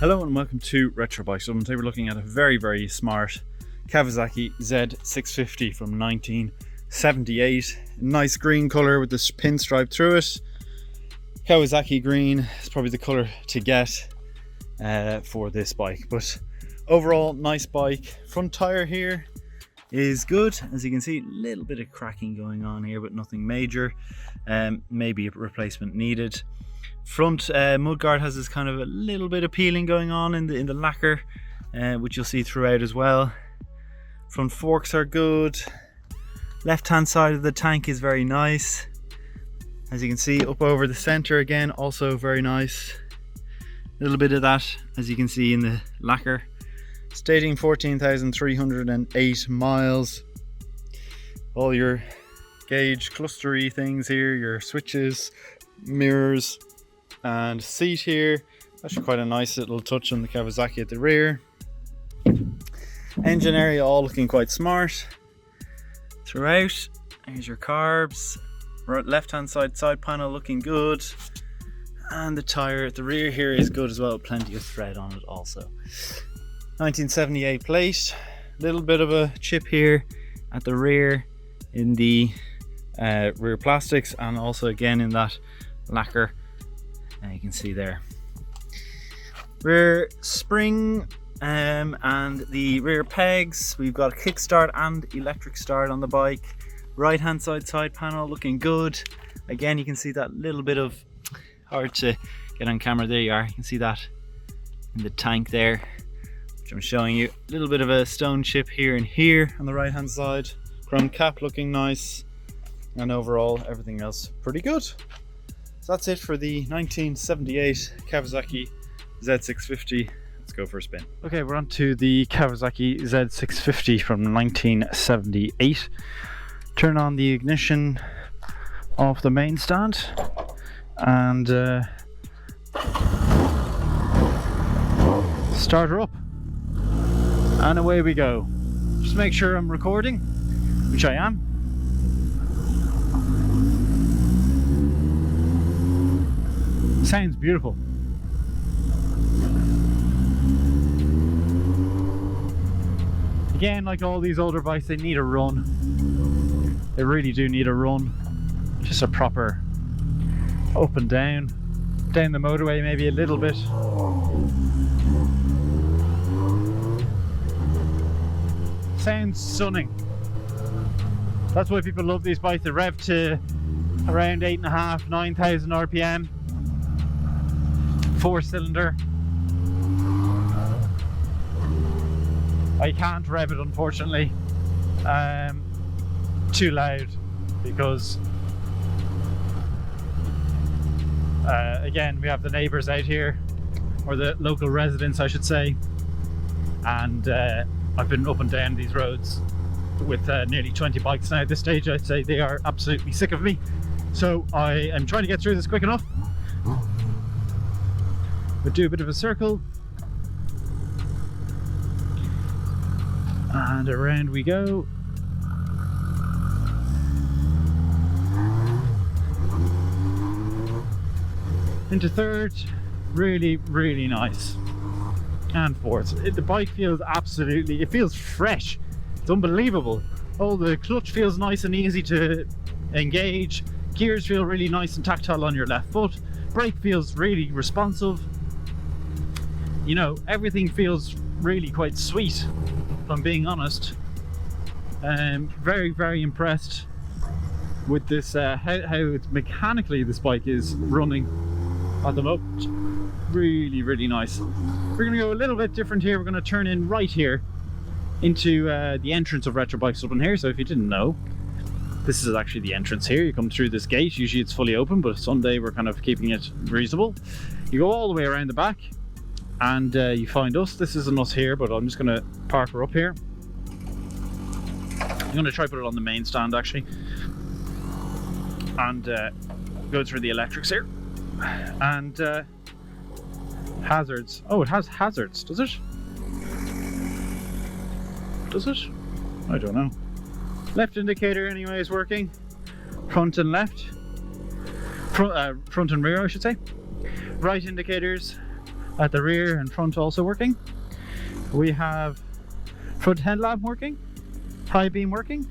Hello and welcome to Retro Bike. So today we're looking at a very smart Kawasaki Z650 from 1978. Nice green colour with this pinstripe through it. Kawasaki green is probably the colour to get for this bike. But overall, nice bike. Front tyre here is good. As you can see, a little bit of cracking going on here, but nothing major. Maybe a replacement needed. Front mudguard has this kind of a little bit of peeling going on in the lacquer, which you'll see throughout as well. Front forks are good. Left hand side of the tank is very nice. As you can see, up over the center again, also very nice. A little bit of that, as you can see in the lacquer. Stating 14,308 miles. All your gauge clustery things here, your switches, mirrors, and seat here. Actually quite a nice little touch on the Kawasaki at the rear. Engine area all looking quite smart throughout. Here's your carbs. Left hand side panel looking good. And the tyre at the rear here is good as well. Plenty of thread on it also. 1978 plate. Little bit of a chip here at the rear in the rear plastics, and also again in that lacquer. You can see there. Rear spring and the rear pegs. We've got a kickstart and electric start on the bike. Right hand side panel looking good. Again, you can see that little bit of, hard to get on camera, there you are. You can see that in the tank there, which I'm showing you. A little bit of a stone chip here and here on the right hand side. Chrome cap looking nice, and overall everything else pretty good. So that's it for the 1978 Kawasaki Z650. Let's go for a spin. Okay, we're on to the Kawasaki Z650 from 1978. Turn on the ignition off the main stand and start her up. And away we go. Just make sure I'm recording, which I am. Sounds beautiful. Again, like all these older bikes, they need a run. They really do need a run. Just a proper up and down the motorway, maybe a little bit. Sounds stunning. That's why people love these bikes. They rev to around 8.5, 9,000 RPM. 4-cylinder. I can't rev it, unfortunately. Too loud, because again, we have the neighbours out here, or the local residents I should say, and I've been up and down these roads with nearly 20 bikes now. At this stage, I'd say they are absolutely sick of me, so I am trying to get through this quick enough. We'll do a bit of a circle, and around we go. Into third, really nice. And fourth. The bike feels absolutely, it feels fresh. It's unbelievable. Oh, the clutch feels nice and easy to engage. Gears feel really nice and tactile on your left foot. Brake feels really responsive. You know, everything feels really quite sweet, if I'm being honest. Very impressed with this, how it's mechanically this bike is running at the moment. Really nice. We're gonna go a little bit different here. We're gonna turn in right here into the entrance of Retro Bikes Dublin here. So if you didn't know, this is actually the entrance here. You come through this gate. Usually it's fully open, but Sunday we're kind of keeping it reasonable. You go all the way around the back, and you find us. This isn't us here, but I'm just going to park her up here. I'm going to try put it on the main stand actually, and go through the electrics here. And hazards. Oh, it has hazards, does it? Does it? I don't know. Left indicator anyway is working. Front and left. Front and rear, I should say. Right indicators at the rear and front also working. We have front headlamp working, high beam working,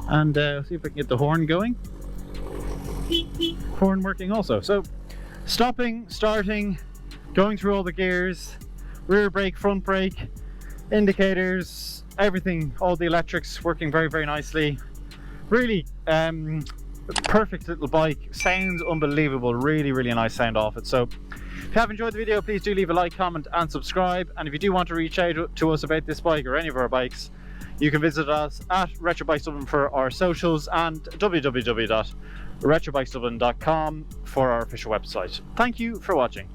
and see if we can get the horn going. Horn working also. So stopping, starting, going through all the gears, rear brake, front brake, indicators, everything, all the electrics working very, very nicely. Really perfect little bike. Sounds unbelievable. Really, really nice sound off it. So if you have enjoyed the video, please do leave a like, comment and subscribe. And if you do want to reach out to us about this bike or any of our bikes, you can visit us at Retro Bikes Dublin for our socials and www.retrobikesdublin.com for our official website. Thank you for watching.